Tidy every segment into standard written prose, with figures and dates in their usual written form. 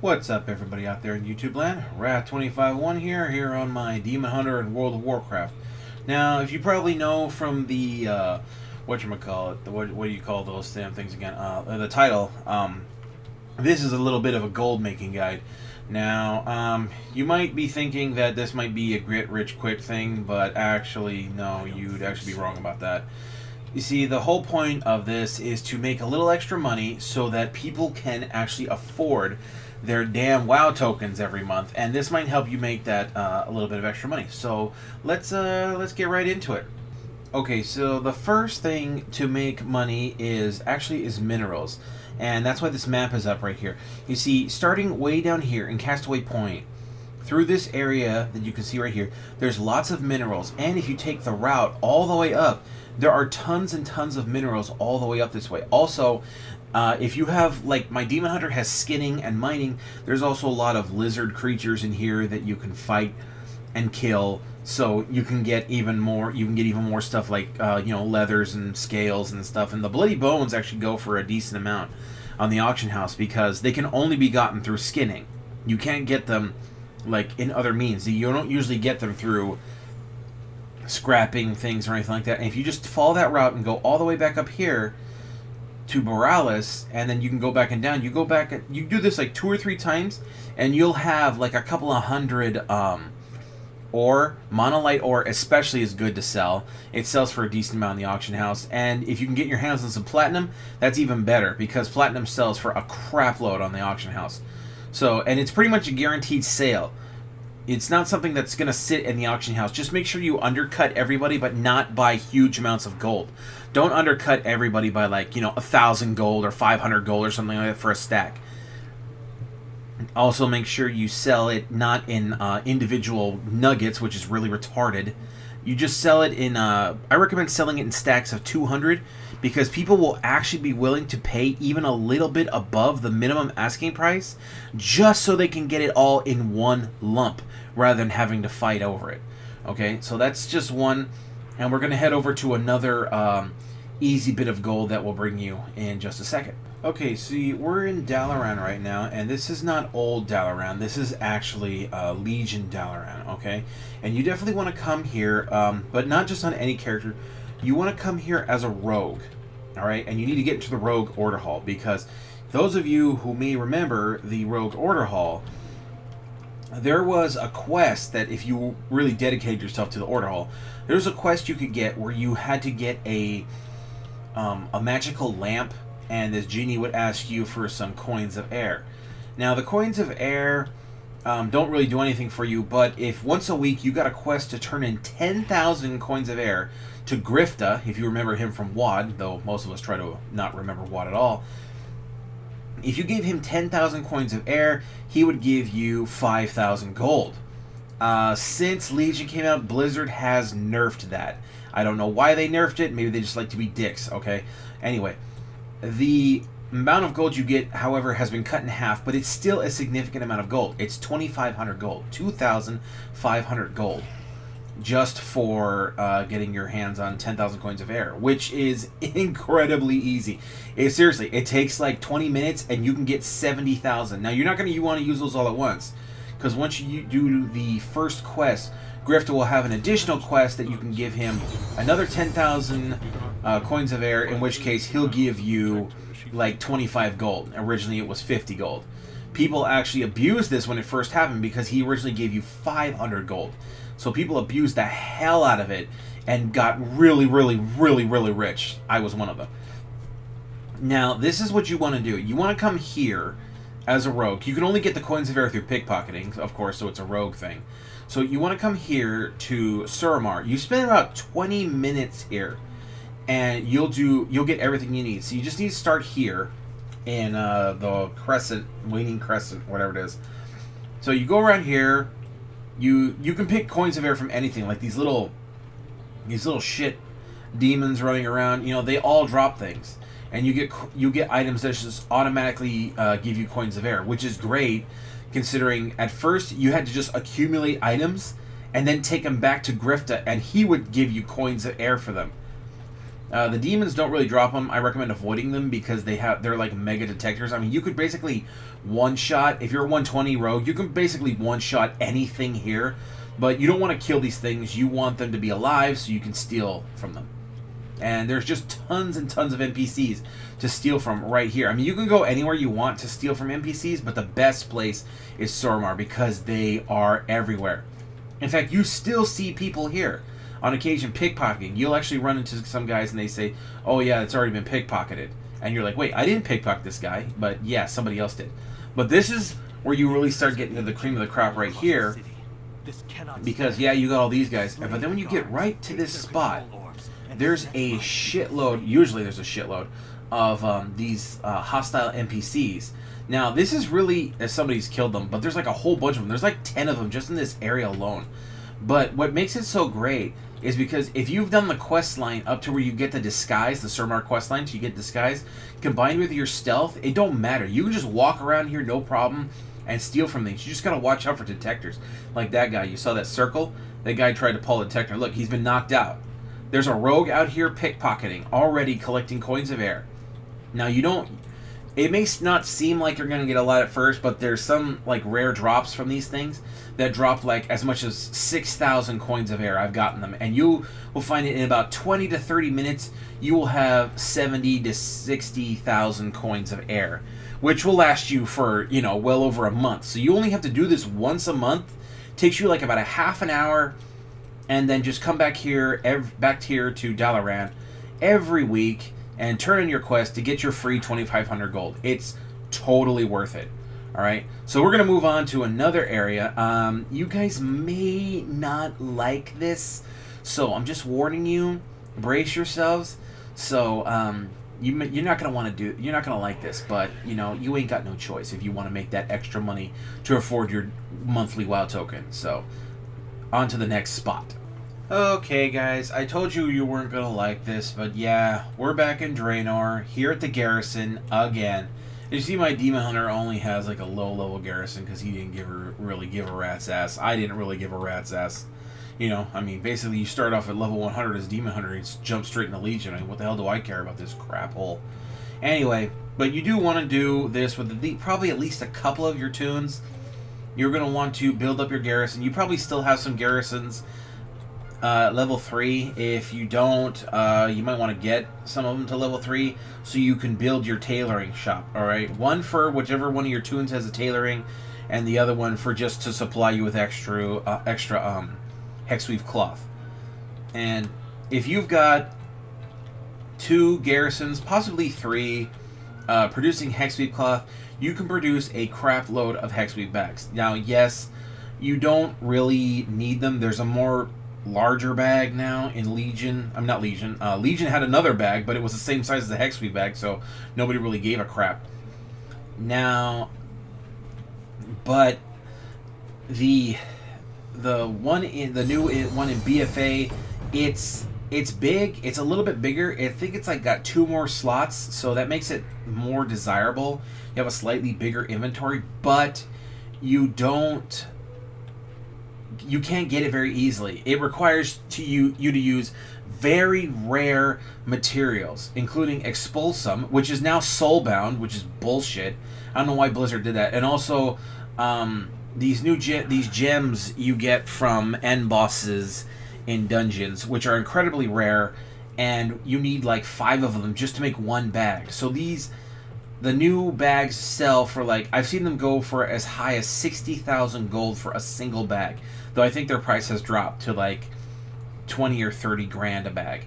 What's up, everybody out there in YouTube land? Wrath251 here on my Demon Hunter in World of Warcraft. Now, if you probably know from the what do you call those damn things again? The title. This is a little bit of a gold making guide. Now, you might be thinking that this might be a get rich quick thing, but actually, no, you'd actually be wrong about that. You see, the whole point of this is to make a little extra money so that people can actually afford their damn WoW tokens every month, and this might help you make that a little bit of extra money. So let's get right into it. Okay, so the first thing to make money is minerals, and that's why this map is up right here. You see, starting way down here in Castaway Point, through this area that you can see right here, there's lots of minerals, and if you take the route all the way up, there are tons and tons of minerals all the way up this way. Also, if you have, like, my Demon Hunter has skinning and mining, there's also a lot of lizard creatures in here that you can fight and kill, so you can get even more. You can get even more stuff like leathers and scales and stuff. And the bloody bones actually go for a decent amount on the auction house because they can only be gotten through skinning. You can't get them like in other means. You don't usually get them through scrapping things or anything like that. And if you just follow that route and go all the way back up here to Borealis, and then you can go back and down. You go back, you do this like 2 or 3 times, and you'll have like a couple of hundred ore. Monolite ore especially is good to sell. It sells for a decent amount in the auction house, and if you can get your hands on some platinum, that's even better because platinum sells for a crap load on the auction house. So, and it's pretty much a guaranteed sale. It's not something that's going to sit in the auction house. Just make sure you undercut everybody, but not by huge amounts of gold. Don't undercut everybody by, like, 1,000 gold or 500 gold or something like that for a stack. Also, make sure you sell it not in individual nuggets, which is really retarded. You just sell it in, I recommend selling it in stacks of 200, because people will actually be willing to pay even a little bit above the minimum asking price just so they can get it all in one lump rather than having to fight over it. Okay, so that's just one, and we're going to head over to another easy bit of gold that will bring you in just a second. Okay, see, we're in Dalaran right now, and this is not old Dalaran. This is actually Legion Dalaran, okay? And you definitely want to come here, but not just on any character. You want to come here as a rogue, all right? And you need to get into the Rogue Order Hall, because those of you who may remember the Rogue Order Hall, there was a quest that if you really dedicated yourself to the Order Hall, there was a quest you could get where you had to get a magical lamp, and this genie would ask you for some coins of air. Now, the coins of air don't really do anything for you, but if once a week you got a quest to turn in 10,000 coins of air to Grifta, if you remember him from WoD, though most of us try to not remember WoD at all, if you gave him 10,000 coins of air, he would give you 5,000 gold. Since Legion came out, Blizzard has nerfed that. I don't know why they nerfed it. Maybe they just like to be dicks, okay? Anyway, the amount of gold you get, however, has been cut in half, but it's still a significant amount of gold. It's 2,500 gold, 2,500 gold, just for getting your hands on 10,000 coins of air, which is incredibly easy. Seriously, it takes like 20 minutes, and you can get 70,000. Now, you're not going to want to use those all at once, because once you do the first quest, Grifta will have an additional quest that you can give him another 10,000 coins of air, in which case he'll give you like 25 gold. Originally it was 50 gold. People actually abused this when it first happened because he originally gave you 500 gold. So people abused the hell out of it and got really, really, really, really rich. I was one of them. Now, this is what you want to do. You want to come here as a rogue. You can only get the coins of air through pickpocketing, of course, so it's a rogue thing. So you want to come here to Suramar. You spend about 20 minutes here, and you'll get everything you need. So you just need to start here in the crescent, waning crescent, whatever it is. So you go around here. You can pick coins of air from anything, like these little shit demons running around. They all drop things, and you get items that just automatically give you coins of air, which is great, considering at first you had to just accumulate items and then take them back to Grifta, and he would give you coins of air for them. The demons don't really drop them. I recommend avoiding them because they're like mega detectors. I mean, you could basically one shot, if you're a 120 rogue, you can basically one shot anything here, but you don't want to kill these things. You want them to be alive so you can steal from them. And there's just tons and tons of NPCs to steal from right here. I mean, you can go anywhere you want to steal from NPCs, but the best place is Sormar because they are everywhere. In fact, you still see people here on occasion pickpocketing. You'll actually run into some guys and they say, oh yeah, it's already been pickpocketed. And you're like, wait, I didn't pickpocket this guy, but yeah, somebody else did. But this is where you really start getting to the cream of the crop right here. Because yeah, you got all these guys, but then when you get right to this spot, there's a shitload, usually there's a shitload, of these hostile NPCs. Now, this is really, as somebody's killed them, but there's like a whole bunch of them. There's like 10 of them just in this area alone. But what makes it so great is because if you've done the quest line up to where you get the disguise, the Surmar quest line, so you get disguise, combined with your stealth, it don't matter. You can just walk around here, no problem, and steal from things. You just gotta watch out for detectors. Like that guy, you saw that circle? That guy tried to pull a detector. Look, he's been knocked out. There's a rogue out here pickpocketing, already collecting coins of air. Now you don't, it may not seem like you're gonna get a lot at first, but there's some like rare drops from these things that drop like as much as 6,000 coins of air. I've gotten them, and you will find it in about 20 to 30 minutes. You will have 70 to 60,000 coins of air, which will last you for, you know, well over a month. So you only have to do this once a month. Takes you like about a half an hour. And then just come back here, back here to Dalaran every week and turn in your quest to get your free 2,500 gold. It's totally worth it. All right, so we're gonna move on to another area. You guys may not like this, so I'm just warning you. Brace yourselves. So you're not gonna like this, but you know you ain't got no choice if you want to make that extra money to afford your monthly WoW token. So. On to the next spot. Okay guys, I told you you weren't gonna like this, but yeah, we're back in Draenor, here at the garrison, again. You see my Demon Hunter only has like a low level garrison because he didn't really give a rat's ass. I didn't really give a rat's ass. You know, I mean, basically you start off at level 100 as Demon Hunter and jump straight into Legion. I mean, what the hell do I care about this crap hole? Anyway, but you do want to do this with probably at least a couple of your tunes. You're going to want to build up your garrison. You probably still have some garrisons level 3. If you don't, you might want to get some of them to level 3 so you can build your tailoring shop. Alright, one for whichever one of your tunes has a tailoring, and the other one for just to supply you with extra hexweave cloth. And if you've got 2 garrisons, possibly 3, producing hexweave cloth, you can produce a crap load of hexweave bags. Now, yes, you don't really need them. There's a more larger bag now in Legion. I'm not Legion. Legion had another bag, but it was the same size as the hexweave bag, so nobody really gave a crap. Now, but the one in the new one in BFA, it's big. It's a little bit bigger. I think it's like got 2 more slots, so that makes it more desirable. You have a slightly bigger inventory, but you can't get it very easily. It requires you to use very rare materials, including Expulsum, which is now soulbound, which is bullshit. I don't know why Blizzard did that. And also, these gems you get from end bosses in dungeons, which are incredibly rare, and you need like 5 of them just to make one bag. So the new bags sell for like, I've seen them go for as high as 60,000 gold for a single bag, though I think their price has dropped to like 20 or 30 grand a bag.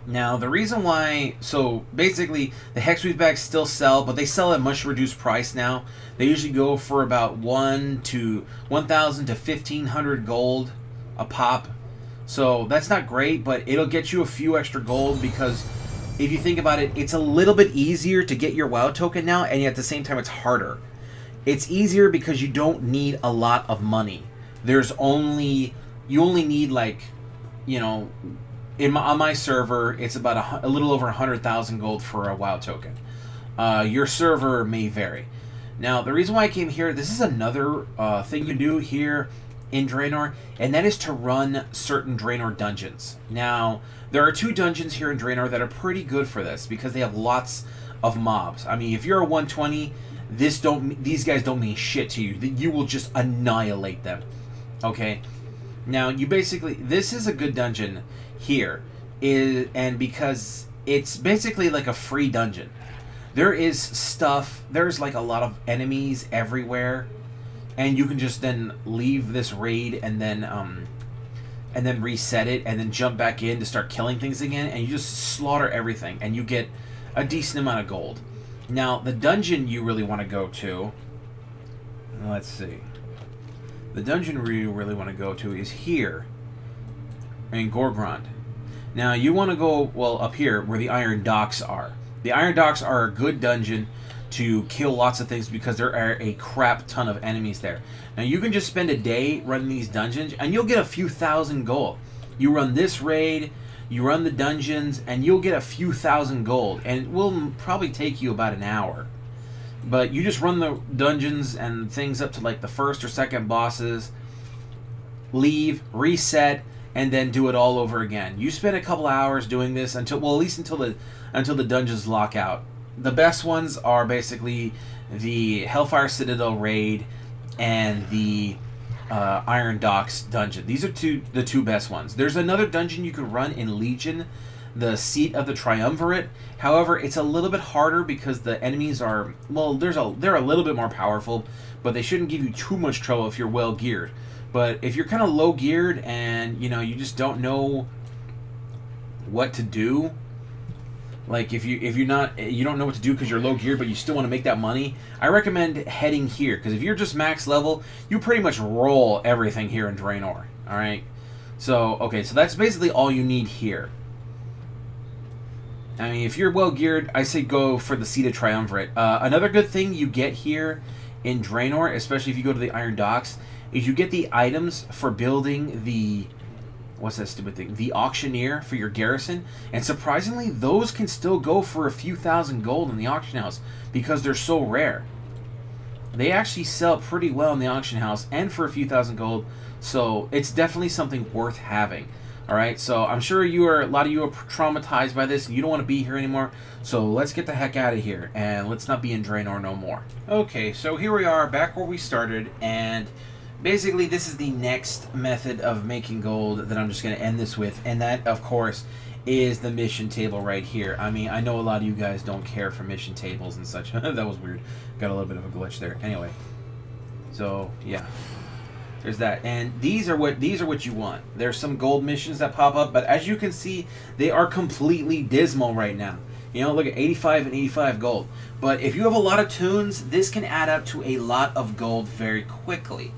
Now the reason why, so basically the hexweave bags still sell, but they sell at much reduced price now. They usually go for about 1,000 to 1,500 gold a pop. So that's not great, but it'll get you a few extra gold because if you think about it, it's a little bit easier to get your WoW token now, and yet at the same time it's harder. It's easier because you don't need a lot of money. You only need like, you know, on my server, it's about a little over 100,000 gold for a WoW token. Your server may vary. Now, the reason why I came here, this is another thing you can do here in Draenor, and that is to run certain Draenor dungeons. Now, there are 2 dungeons here in Draenor that are pretty good for this because they have lots of mobs. I mean, if you're a 120, these guys don't mean shit to you. You will just annihilate them. Okay? Now, you basically... This is a good dungeon here. And because it's basically like a free dungeon. There is stuff... There's like a lot of enemies everywhere. And you can just then leave this raid and then reset it and then jump back in to start killing things again, and you just slaughter everything and you get a decent amount of gold. Now, the dungeon you really want to go to, let's see. The dungeon you really want to go to is here in Gorgrond. Now, you want to go, well, up here where the Iron Docks are. The Iron Docks are a good dungeon to kill lots of things because there are a crap ton of enemies there. Now, you can just spend a day running these dungeons and you'll get a few thousand gold. You run this raid, you run the dungeons, and you'll get a few thousand gold. And it will probably take you about an hour. But you just run the dungeons and things up to like the first or second bosses, leave, reset, and then do it all over again. You spend a couple hours doing this until, well, at least until the dungeons lock out. The best ones are basically the Hellfire Citadel raid and the Iron Docks dungeon. These are the two best ones. There's another dungeon you can run in Legion, the Seat of the Triumvirate. However, it's a little bit harder because the enemies are, well, they're a little bit more powerful, but they shouldn't give you too much trouble if you're well geared. But if you're kind of low geared and you just don't know what to do, like if you don't know what to do because you're low geared but you still want to make that money, I recommend heading here, because if you're just max level, you pretty much roll everything here in Draenor. All right, so okay, so that's basically all you need here. I mean, if you're well geared, I say go for the Seat of Triumvirate. Another good thing you get here in Draenor, especially if you go to the Iron Docks, is you get the items for building the, what's that stupid thing? The auctioneer for your garrison. And surprisingly, those can still go for a few thousand gold in the auction house because they're so rare. They actually sell pretty well in the auction house and for a few thousand gold. So it's definitely something worth having. Alright, so I'm sure a lot of you are traumatized by this and you don't want to be here anymore. So let's get the heck out of here and let's not be in Draenor no more. Okay, so here we are back where we started, and basically, this is the next method of making gold that I'm just going to end this with, and that, of course, is the mission table right here. I mean, I know a lot of you guys don't care for mission tables and such. That was weird. Got a little bit of a glitch there. Anyway, so yeah, there's that, and these are what you want. There's some gold missions that pop up, but as you can see, they are completely dismal right now. Look at 85 and 85 gold. But if you have a lot of tunes, this can add up to a lot of gold very quickly.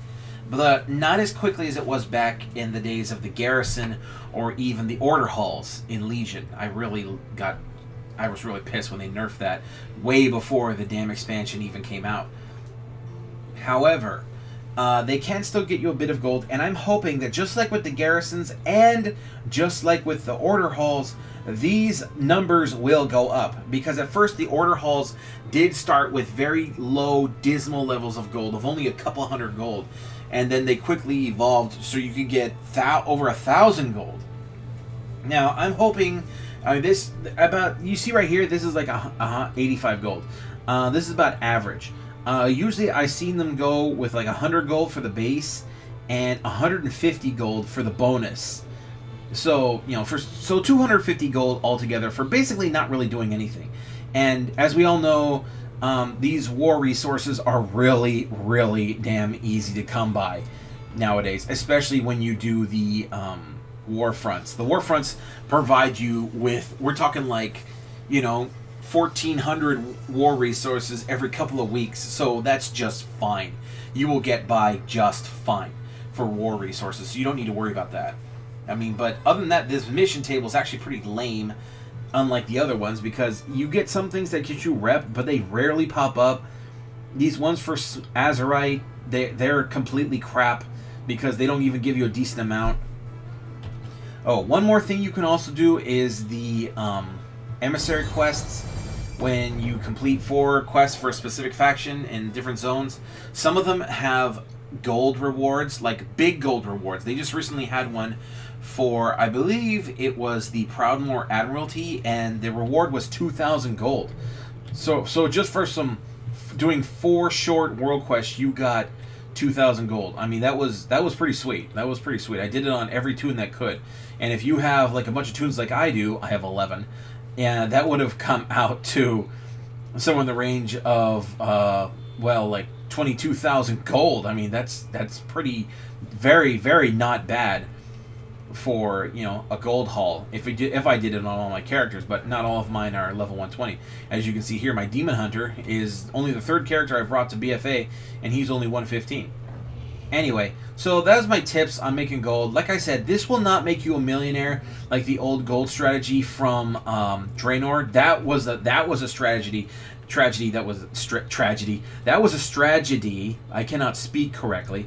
But not as quickly as it was back in the days of the Garrison or even the Order Halls in Legion. I was really pissed when they nerfed that way before the damn expansion even came out. However, they can still get you a bit of gold, and I'm hoping that just like with the Garrisons and just like with the Order Halls, these numbers will go up. Because at first the Order Halls did start with very low, dismal levels of gold, of only a couple hundred gold. And then they quickly evolved so you could get over 1,000 gold. Now, I'm hoping, you see right here, this is like 85 gold. This is about average. Usually I've seen them go with like 100 gold for the base and 150 gold for the bonus. So, so 250 gold altogether for basically not really doing anything. And as we all know, these war resources are really, really damn easy to come by nowadays, especially when you do the war fronts. The war fronts provide you with, we're talking like, 1,400 war resources every couple of weeks, so that's just fine. You will get by just fine for war resources, so you don't need to worry about that. I mean, but other than that, this mission table is actually pretty lame, unlike the other ones, because you get some things that get you rep, but they rarely pop up. These ones for Azerite, they're completely crap because they don't even give you a decent amount. Oh, one more thing you can also do is the emissary quests. When you complete 4 quests for a specific faction in different zones, some of them have gold rewards, like big gold rewards. They just recently had one for, I believe it was the Proudmoore Admiralty, and the reward was 2,000 gold. So just for doing 4 short world quests, you got 2,000 gold. I mean, that was pretty sweet. That was pretty sweet. I did it on every toon that could. And if you have like a bunch of toons like I do, I have 11, and that would have come out to somewhere in the range of well, like 22,000 gold. I mean, that's pretty, very, very not bad for, you know, a gold haul if I did it on all my characters, but not all of mine are level 120. As you can see here, my Demon Hunter is only the 3rd character I've brought to BFA, and he's only 115. Anyway, so that's my tips on making gold. Like I said, this will not make you a millionaire like the old gold strategy from Draenor. That was a strategy. That was a strategy. I cannot speak correctly.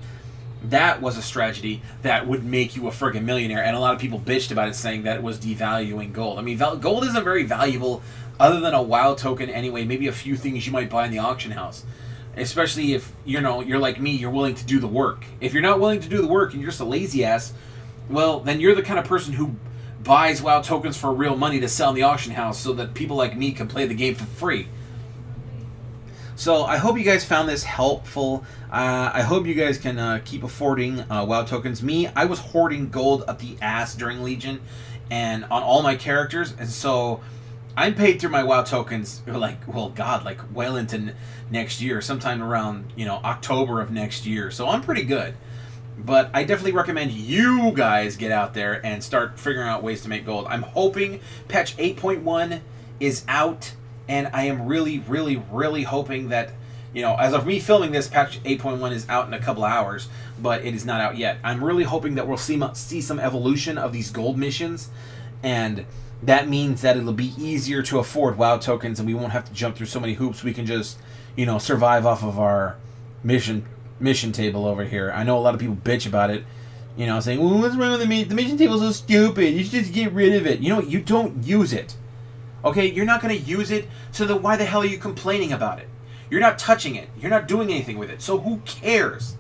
That was a strategy that would make you a friggin' millionaire, and a lot of people bitched about it, saying that it was devaluing gold. I mean, gold isn't very valuable other than a WoW token anyway, maybe a few things you might buy in the auction house. Especially if, you know, you're like me, you're willing to do the work. If you're not willing to do the work and you're just a lazy ass, well, then you're the kind of person who buys WoW tokens for real money to sell in the auction house so that people like me can play the game for free. So I hope you guys found this helpful. I hope you guys can keep affording WoW tokens. Me, I was hoarding gold up the ass during Legion and on all my characters, and so I'm paid through my WoW tokens like, well, God, like well into next year, sometime around, you know, October of next year. So I'm pretty good. But I definitely recommend you guys get out there and start figuring out ways to make gold. I'm hoping patch 8.1 is out, and I am really, really, really hoping that, you know, as of me filming this, patch 8.1 is out in a couple of hours, but it is not out yet. I'm really hoping that we'll see some evolution of these gold missions, and that means that it'll be easier to afford WoW tokens, and we won't have to jump through so many hoops. We can just, you know, survive off of our mission table over here. I know a lot of people bitch about it, you know, saying, well, what's wrong with the mission table? So stupid. You should just get rid of it. You know, you don't use it. Okay, you're not going to use it, so then why the hell are you complaining about it? You're not touching it. You're not doing anything with it, so who cares?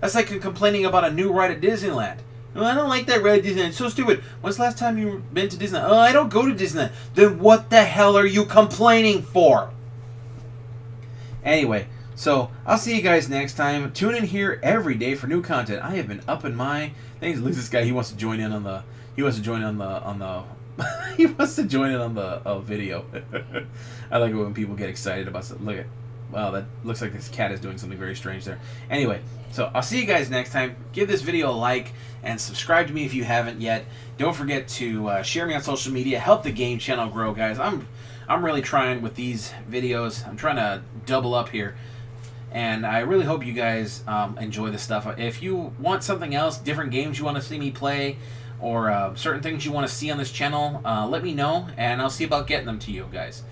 That's like complaining about a new ride at Disneyland. Well, I don't like that ride at Disneyland. It's so stupid. When's the last time you've been to Disneyland? Oh, I don't go to Disneyland. Then what the hell are you complaining for? Anyway, so I'll see you guys next time. Tune in here every day for new content. I have been upping my things. Look at this guy. He wants to join in on the. He wants to join on the. He wants to join in on the video. I like it when people get excited about something. Look at. Wow, that looks like this cat is doing something very strange there. Anyway, so I'll see you guys next time. Give this video a like and subscribe to me if you haven't yet. Don't forget to share me on social media. Help the game channel grow, guys. I'm really trying with these videos. I'm trying to double up here. And I really hope you guys enjoy this stuff. If you want something else, different games you want to see me play, or certain things you want to see on this channel, let me know, and I'll see about getting them to you guys.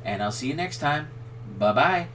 And I'll see you next time. Bye-bye.